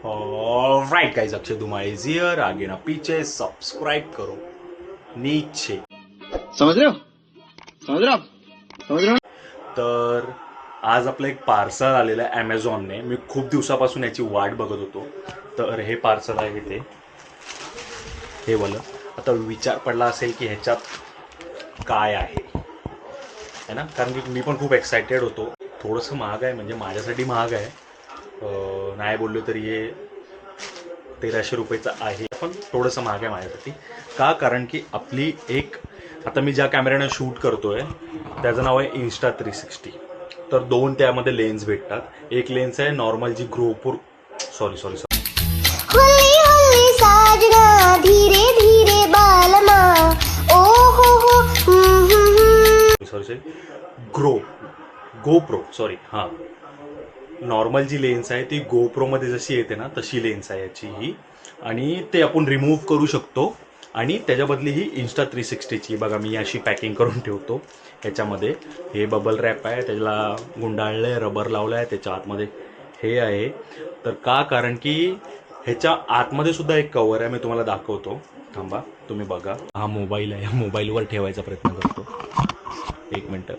Right guys, Akshay दुमा is here, आगे ना पीछे, सब्सक्राइब करो नीचे. समझ रहे हो समझ रहे हो समझ रहे हो. तर आज आपलं एक पार्सल आलेलं आहे ॲमेझॉनने. मी खूप दिवसापासून याची वाट बघत होतो. तर हे पार्सल आहे ते, हे वालं. आता विचार पडला असेल की ह्याच्यात काय आहे है ना, कारण की मी पण खूप एक्सायटेड होतो. थोडंसं महाग आहे, म्हणजे माझ्यासाठी महाग आहे. नाही बोललो तरी हे 1300 रुपयेचं आहे, पण थोडंसं महाग आहे माझ्यासाठी. का? कारण की आपली एक, आता मी ज्या कॅमेऱ्यानं शूट करतोय त्याचं नाव आहे Insta360. तर दोन त्यामध्ये लेन्स भेटतात. एक लेन्स आहे नॉर्मल जी ग्रोपूर सॉरी सॉरी हुल्ली हुल्ली साजना धीरे धीरे बालमा ओ हो सॉरी गोप्रो सॉरी हां, नॉर्मल जी लेन्स आहे ती गोप्रोमध्ये जशी येते ना तशी लेन्स आहे याची ही. आणि ते आपण रिमूव्ह करू शकतो. आणि त्याच्याबदली ही Insta360ची बघा, मी अशी पॅकिंग करून ठेवतो. ह्याच्यामध्ये हे बबल रॅप आहे, त्याला गुंडाळलं आहे, रबर लावलं आहे, त्याच्या आतमध्ये हे आहे. तर का? कारण की ह्याच्या आतमध्ये सुद्धा एक कवर आहे, मी तुम्हाला दाखवतो. थांबा, तुम्ही बघा. हा मोबाईल आहे, मोबाईलवर ठेवायचा प्रयत्न करतो. एक मिनटं.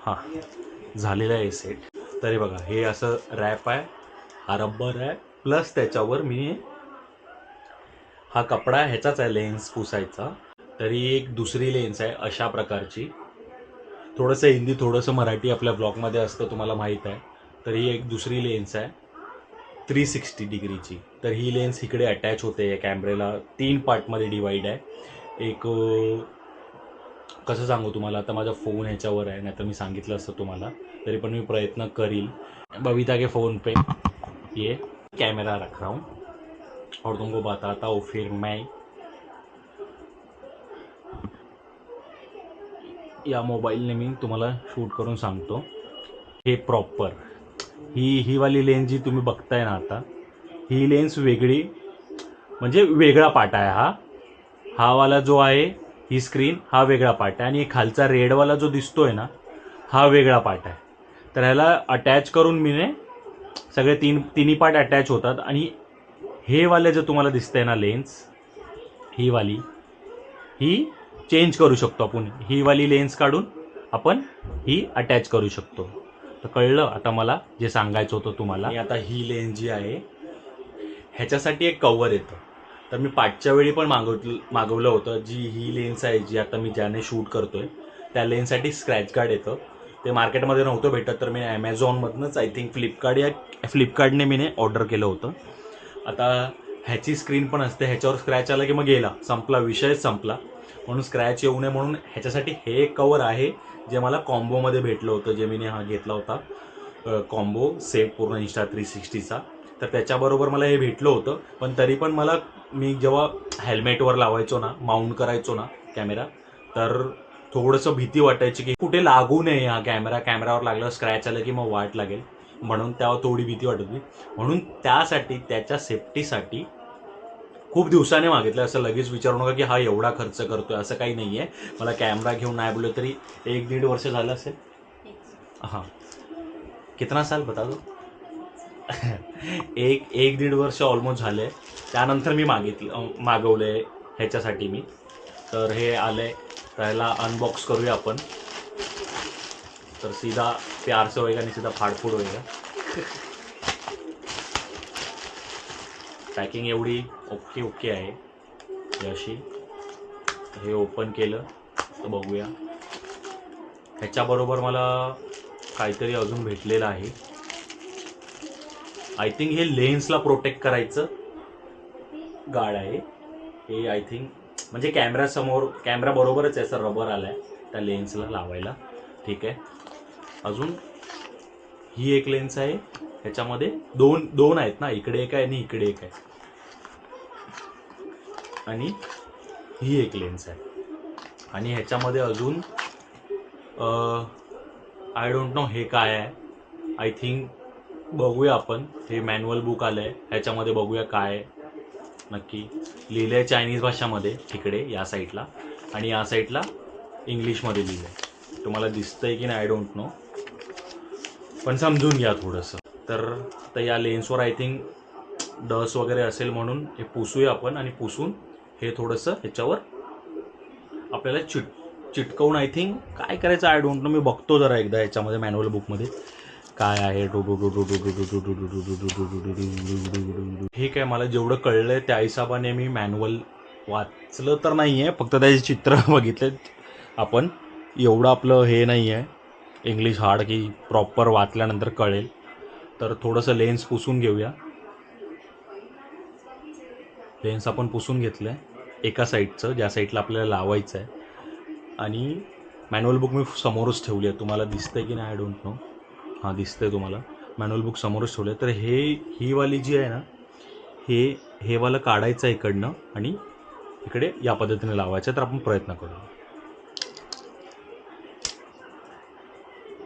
हां, झालेलं आहे सेट. तर हे बघा, हे असं रॅप आहे, हा रबर आहे, प्लस त्याच्यावर मी हा कपडा ह्याचाच आहे लेन्स पुसायचा. तरी एक दुसरी लेन्स आहे अशा प्रकारची. थोडंसं हिंदी थोडंसं मराठी आपल्या ब्लॉगमध्ये असतं, तुम्हाला माहीत आहे. तर ही एक दुसरी लेन्स आहे 360 डिग्रीची. तर ही लेन्स इकडे अटॅच होते या कॅमेऱ्याला. 3 पार्टमध्ये डिवाईड आहे. एक कसं सांगू तुम्हाला, आता माझा फोन ह्याच्यावर आहे, नाही तर मी सांगितलं असतं तुम्हाला, तरी पण मी प्रयत्न करील. बबीता के फ़ोन पे ये कैमरा रख रहा हूँ और तुमको बताता हूँ फिर मैं या मोबाईलने मी तुम्हाला शूट करून सांगतो. हे प्रॉपर ही वाली लेन्स जी तुम्ही बघताय ना आता, ही लेन्स वेगळी, म्हणजे वेगळा पार्ट आहे हा वाला जो आहे, ही स्क्रीन हा वेगळा पार्ट आहे. आणि खालचा रेडवाला जो दिसतोय ना, हा वेगळा पार्ट आहे. तर ह्याला अटॅच करून मी सगळे तिन्ही पार्ट अटॅच होतात. आणि हे वाले जे तुम्हाला दिसतंय ना लेन्स, ही वाली ही चेंज करू शकतो आपण. ही वाली लेन्स काढून आपण ही अटॅच करू शकतो. तर कळलं आता मला जे सांगायचं होतं तुम्हाला. आणि आता ही लेन्स जी आहे ह्याच्यासाठी एक कवर येतं. तर मी पाठच्या वेळी पण मागवलं होतं. जी ही लेन्स आहे, जी आता मी ज्याने शूट करतोय, त्या लेन्ससाठी स्क्रॅच गार्ड येतं. ते मार्केटमध्ये नव्हतं भेटत, तर मी ॲमेझॉनमधनंच आय थिंक फ्लिपकार्टने मी ऑर्डर केलं होतं. आता ह्याची स्क्रीन पण असते, ह्याच्यावर स्क्रॅच आला की मग गेला, संपला, विषयच संपला. म्हणून स्क्रॅच येऊ नये म्हणून ह्याच्यासाठी हे एक कवर आहे, जे मला कॉम्बोमध्ये भेटलं होतं, जे मी हा घेतला होता कॉम्बो सेट पूर्ण Insta360चा. तर त्याच्याबरोबर मला हे भेटलं होतं. पण तरी पण मला, मी जेव्हा हेल्मेटवर लावायचो ना, माउंट करायचो ना कॅमेरा, तर थोडंसं भीती वाटायची की कुठे लागू नये हा कॅमेरावर लागलं, स्क्रॅच आलं की मग वाट लागेल, म्हणून त्यावर थोडी भीती वाटत होती. म्हणून त्यासाठी, त्याच्या सेफ्टीसाठी खूप दिवसाने मागितलं. असं लगेच विचारू नका की हा एवढा खर्च करतोय, असं काही नाही आहे. मला कॅमेरा घेऊन नाही बोललो तरी 1-1.5 वर्ष झालं असेल. हां, कितना साल बता दो. 1-1.5 वर्ष ऑलमोस्ट झाले. त्यानंतर मी मागवलं आहे ह्याच्यासाठी मी. तर हे आलं आहे, त्याला अनबॉक्स करूया आपण. तर सीधा प्यार से होएगा, नहीं सीधा फाडफूड होएगा. पॅकिंग एवढी ओके आहे ही अशी. हे ओपन केलं तर बघूया. ह्याच्याबरोबर मला काहीतरी अजून भेटलेलं आहे. आय थिंक हे लेन्सला प्रोटेक्ट करायचं गार्ड आहे हे, आय थिंक. म्हणजे कॅमेरा बरोबरच आहे, असं रबर आलाय त्या लेन्सला लावायला. ठीक आहे. अजून ही एक लेन्स आहे, ह्याच्यामध्ये दोन आहेत ना, इकडे एक आहे आणि इकडे एक आहे. आणि ही एक लेन्स आहे. आणि ह्याच्यामध्ये अजून आय डोंट नो हे काय आहे. आय थिंक बघूया आपण. हे मॅन्युअल बुक आलं आहे, ह्याच्यामध्ये बघूया काय नक्की लिहिलं आहे. चायनीज भाषामध्ये तिकडे या साईडला, आणि या साईडला इंग्लिशमध्ये लिहिलं आहे. तुम्हाला दिसतंय की नाही आय डोंट नो, पण समजून घ्या थोडंसं. तर आता या लेन्सवर आय थिंक डस्ट वगैरे असेल म्हणून हे पुसूया आपण आणि पुसून हे थोडंसं ह्याच्यावर आपल्याला चिटकवून आय थिंक काय करायचं आय डोंट नो. मी बघतो जरा एकदा याच्यामध्ये मॅन्युअल बुकमध्ये काय आहे. हे काय मला जेवढं कळलंय त्या हिशोबाने मी मॅन्युअल वाचलं तर नाही आहे, फक्त त्याचे चित्र बघितले आपण. एवढं आपलं हे नाही आहे इंग्लिश हार्ड की प्रॉपर वाचल्यानंतर कळेल. तर थोडंसं लेन्स पुसून घेऊया. लेन्स आपण पुसून घेतलं आहे एका साईडचं, ज्या साईडला आपल्याला लावायचं आहे. आणि मॅन्युअल बुक मी समोरच ठेवली आहे. तुम्हाला दिसतंय की नाही आय डोंट नो. हां दिसतंय तुम्हाला. मॅन्युअल बुक समोरच ठेवलं आहे. तर ही वाली जी आहे ना, हे वालं काढायचं आहे इकडनं आणि इकडे या पद्धतीने लावायचं. तर आपण प्रयत्न करू.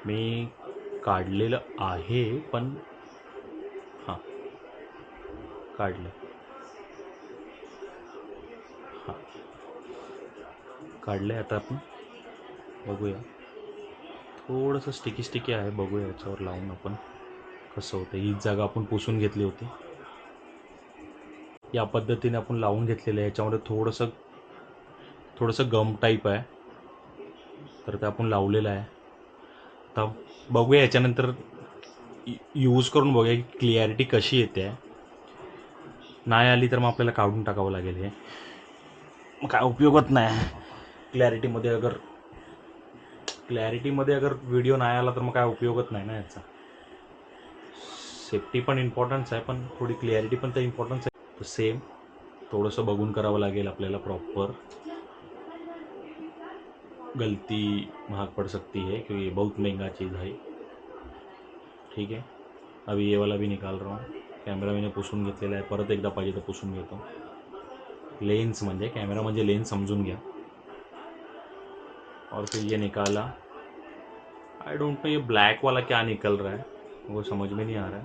मी काढलेलं आहे पण हां काढलं. हां काढलं आहे. आता आपण बघूया. थोडंसं स्टिकी आहे. बघूया याच्यावर लावून आपण कसं होतं. हीच जागा आपण पुसून घेतली होती. या पद्धतीने आपण लावून घेतलेलं आहे. याच्यामध्ये थोडंसं गम टाईप आहे, तर ते आपण लावलेलं आहे. आता बघूया याच्यानंतर यूज करून बघूया की क्लिअरिटी कशी येते आहे. नाही आली तर मग आपल्याला काढून टाकावं लागेल. हे मग काय उपयोगच नाही. क्लॅरिटीमध्ये अगर व्हिडिओ नाही आला तर मग काय उपयोगच नाही ना याचा. सेफ्टी पण इम्पॉर्टन्स आहे, पण थोडी क्लिअरिटी पण तर इम्पॉर्टन्स आहे. तर सेम थोडंसं बघून करावं लागेल आपल्याला प्रॉपर. गलती महाग पड़ सकती है क्योंकि ये बहुत महंगा चीज़ है. ठीक है, अभी ये वाला भी निकाल रहा हूँ. कॅमेरा मैंने पुसून घेतलेला आहे. परत एकदा पाहिजे तर पुसून घेतो. लेन्स म्हणजे कॅमेरा म्हणजे लेन्स समजून घ्या. और फिर ये निकाला. आई डोंट नो ये ब्लैक वाला क्या निकल रहा है, वो समझ में नहीं आ रहा है.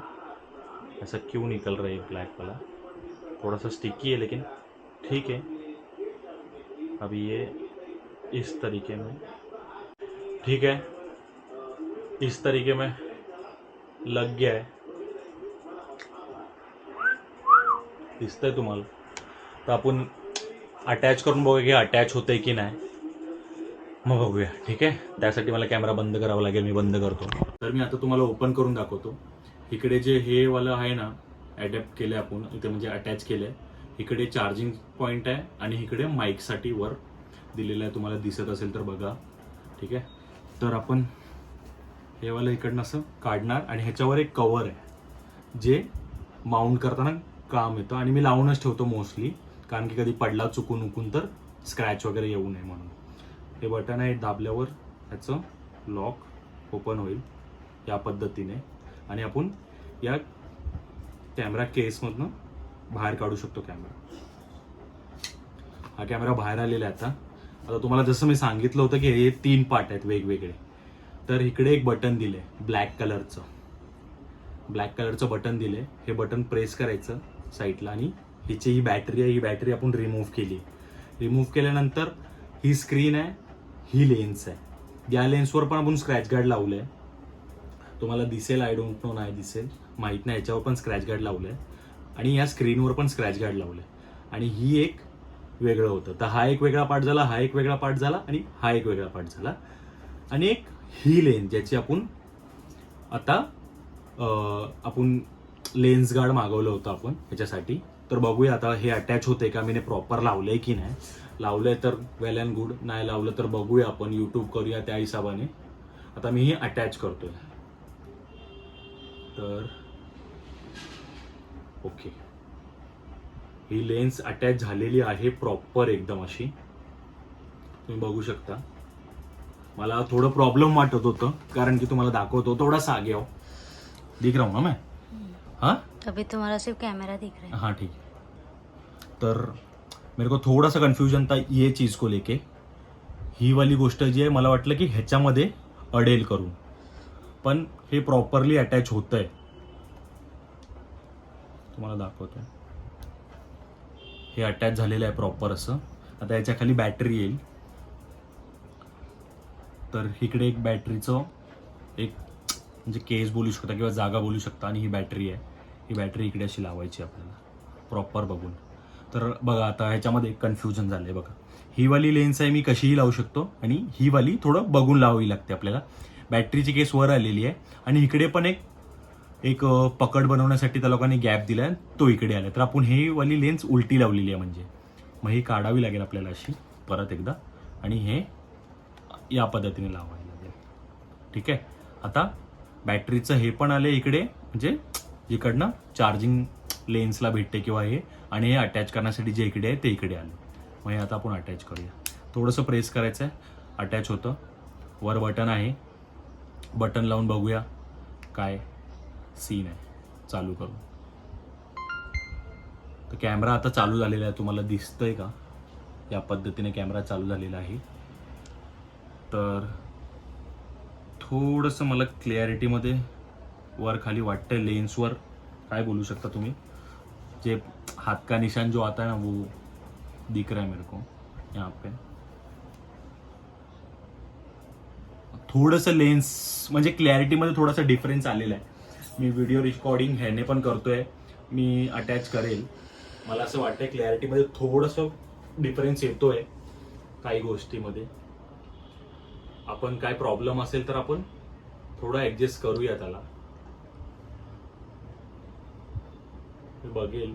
ऐसा क्यों निकल रहा है ये ब्लैक वाला. थोड़ा सा स्टिकी है लेकिन ठीक है. अभी ये इस तरीके में ठीक है, इस तरीके में लग गया है. दिसतंय तुम्हाला. तर आपण अटॅच करून बघूया की अटॅच होतंय की नाही, मग बघूया. ठीक आहे, त्यासाठी मला कॅमेरा बंद करावा लागेल. मी बंद करतो. तर मी आता तुम्हाला ओपन करून दाखवतो. इकडे जे हे वालं आहे ना, ॲडॅप्ट केलं आहे आपण इथे, म्हणजे अटॅच केलं आहे. इकडे चार्जिंग पॉईंट आहे आणि इकडे माईकसाठी वर दिलेलं आहे. तुम्हाला दिसत असेल तर बघा. ठीक आहे, तर आपण हे वालं इकडनं असं काढणार आणि ह्याच्यावर एक कवर आहे जे माउंट करताना काम येतं. आणि मी लावूनच ठेवतो मोस्टली, कारण की कधी पडला चुकून तर स्क्रॅच वगैरे येऊ नये म्हणून. हे बटन आहे, दाबल्यावर ह्याचं लॉक ओपन होईल या पद्धतीने आणि आपण या कॅमेरा केसमधनं बाहेर काढू शकतो कॅमेरा. हा कॅमेरा बाहेर आलेला आहे. आता तुम्हाला जसं मी सांगितलं होतं की हे 3 पार्ट आहेत वेगवेगळे. तर इकडे एक बटन दिलं आहे ब्लॅक कलरचं बटन दिलं आहे. हे बटन प्रेस करायचं साईडला आणि हिची ही बॅटरी आहे. ही बॅटरी आपण रिमूव्ह केल्यानंतर ही स्क्रीन आहे, ही लेन्स आहे. या लेन्सवर पण आपण स्क्रॅच गार्ड लावलं आहे. तुम्हाला दिसेल, आय डोंट नो, नाही दिसेल माहीत नाही. याच्यावर पण स्क्रॅच गार्ड लावलं आहे आणि या स्क्रीनवर पण स्क्रॅच गार्ड लावलं आहे. आणि ही एक वेगळं होतं. तर हा एक वेगळा पार्ट झाला, हा एक वेगळा पार्ट झाला आणि हा एक वेगळा पार्ट झाला. आणि एक ही लेन्स ज्याची आपण लेन्स गार्ड मागवलं होतं आपण ह्याच्यासाठी. तर बघूया आता हे अटॅच होतंय का, मी प्रॉपर लावलंय की नाही. लावलंय तर वेल अँड गुड, नाही लावलं तर बघूया आपण, यूट्यूब करूया त्या हिशोबाने. आता मी ही अटॅच करतोय. तर ओके, ही लेन्स अटॅच झालेली आहे प्रॉपर एकदम अशी, तुम्ही बघू शकता. मला थोडं प्रॉब्लेम वाटत होतं कारण की तुम्हाला दाखवतो थोडासा आगे आओ. दिख रहा हूं ना मैं. हाँ, अभी तुम्हारा सिर्फ कैमरा दिख रहा है. हाँ ठीक है. तर मेरे को थोड़ा सा कन्फ्यूजन था ये चीज़ को लेके. ही वाली गोष्ट जी आहे मला वाटलं की ह्याच्यामध्ये अडेल करून, पण हे प्रॉपरली अटॅच होतंय. तुम्हाला दाखवतोय, हे अटॅच झालेलं आहे प्रॉपर असं. आता याच्या खाली बॅटरी येईल. तर इकडे एक बॅटरीचं एक म्हणजे केस बोलू शकता किंवा जागा बोलू शकता. आणि ही बॅटरी आहे, ही बॅटरी इकडे अशी लावायची आपल्याला प्रॉपर बघून. तर बघा आता ह्याच्यामध्ये कन्फ्युजन झालं आहे बघा. ही वाली लेन्स आहे मी कशीही लावू शकतो आणि ही वाली थोडं बघून लावावी लागते आपल्याला. बॅटरीची केस वर आलेली आहे आणि इकडे पण एक पकड बनवण्यासाठी त्या लोकांनी गॅप दिला आहे, तो इकडे आला. तर आपण ही वाली लेन्स उलटी लावलेली आहे, म्हणजे मग ही काढावी लागेल आपल्याला अशी परत एकदा आणि हे या पद्धतीने लावायला लागेल. ठीक आहे. आता बॅटरीचं हे पण आले इकडे, म्हणजे इकडनं चार्जिंग लेन्सला भेटते किंवा हे, आणि हे अटॅच करण्यासाठी जे इकडे आहे ते इकडे आले. मग हे आता आपण अटॅच करूया. थोडंसं प्रेस करायचं आहे, अटॅच होतं. वर बटन आहे, बटन लावून बघूया काय सीन आहे. चालू करू. तर कॅमेरा आता चालू झालेला आहे, तुम्हाला दिसतंय का? या पद्धतीने कॅमेरा चालू झालेला आहे. तर थोडंसं मला क्लॅरिटीमध्ये वर खाली वाटतंय. लेन्सवर काय बोलू शकता तुम्ही, जे हाथ का निशान जो आता है ना वो दिख रहा है मेरे को यहाँ पे. थोडंसं लेन्स म्हणजे क्लॅरिटीमध्ये थोडासा डिफरन्स आलेला आहे. मी व्हिडिओ रेकॉर्डिंग ह्याने पण करतोय, मी अटॅच करेल. मला असं वाटतंय क्लॅरिटीमध्ये थोडंसं डिफरन्स येतोय काही गोष्टीमध्ये. आपण काय प्रॉब्लेम असेल तर आपण थोडं ऍडजस्ट करूया त्याला. मी बघेल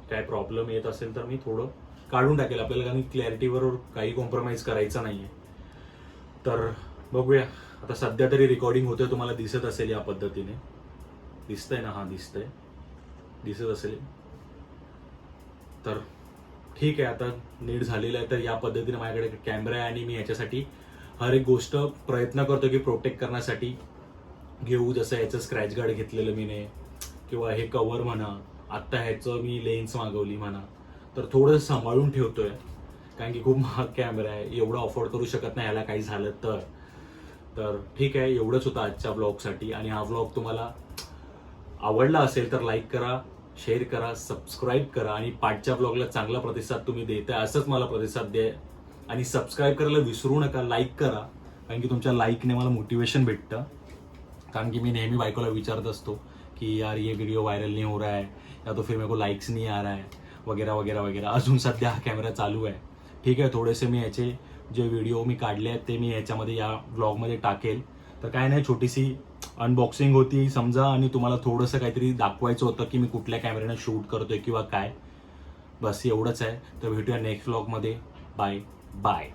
काय प्रॉब्लेम येत असेल तर मी थोडं काढून टाकेल आपल्याला, कारण क्लॅरिटीवर काही कॉम्प्रोमाइज करायचा नाहीये. तर बघूया. आता सध्या तरी रेकॉर्डिंग होतंय, तुम्हाला दिसत असेल या पद्धतीने. दिसतंय ना? हा दिसतंय, दिसत असेल. तर ठीक आहे, आता नीट झालेलं आहे. तर या पद्धतीने माझ्याकडे कॅमेरा आहे आणि मी ह्याच्यासाठी हर एक गोष्ट प्रयत्न करतो की प्रोटेक्ट करण्यासाठी घेऊ. जसं ह्याचं स्क्रॅच गार्ड घेतलेलं मीने, किंवा हे कव्हर म्हणा, आत्ता ह्याचं मी लेन्स मागवली म्हणा. तर थोडंसं सांभाळून ठेवतोय, कारण की खूप महाग कॅमेरा आहे, एवढं अफोर्ड करू शकत नाही ह्याला काही झालं तर. तर ठीक आहे, एवढंच होतं आजच्या ब्लॉगसाठी. आणि हा ब्लॉग तुम्हाला आवडला असेल तर लाईक करा, शेअर करा, सबस्क्राईब करा. आणि पाठच्या ब्लॉगला चांगला प्रतिसाद तुम्ही देताय, असंच मला प्रतिसाद द्या. आणि सबस्क्राईब करायला विसरू नका, लाईक करा, कारण की तुमच्या लाईकने मला मोटिवेशन भेटतं. कारण की मी नेहमी बायकोला विचारत असतो की यार ये व्हिडिओ व्हायरल नहीं हो रहा है, या तो फिर मेरे को लाइक्स नहीं आ रहा है, वगैरह वगैरह वगैरह. अजून सध्या हा कॅमेरा चालू आहे. ठीक आहे, थोडेसे मी याचे जे व्हिडिओ मी काढले आहेत ते मी ह्याच्यामध्ये या ब्लॉगमध्ये टाकेल. तर काय नाही, छोटीशी अनबॉक्सिंग होती समजा, आणि तुम्हाला थोडंसं काहीतरी दाखवायचं होतं की मी कुठल्या कॅमेऱ्याने शूट करतोय किंवा काय. बस एवढंच आहे. तर भेटूया नेक्स्ट ब्लॉगमध्ये. Bye bye.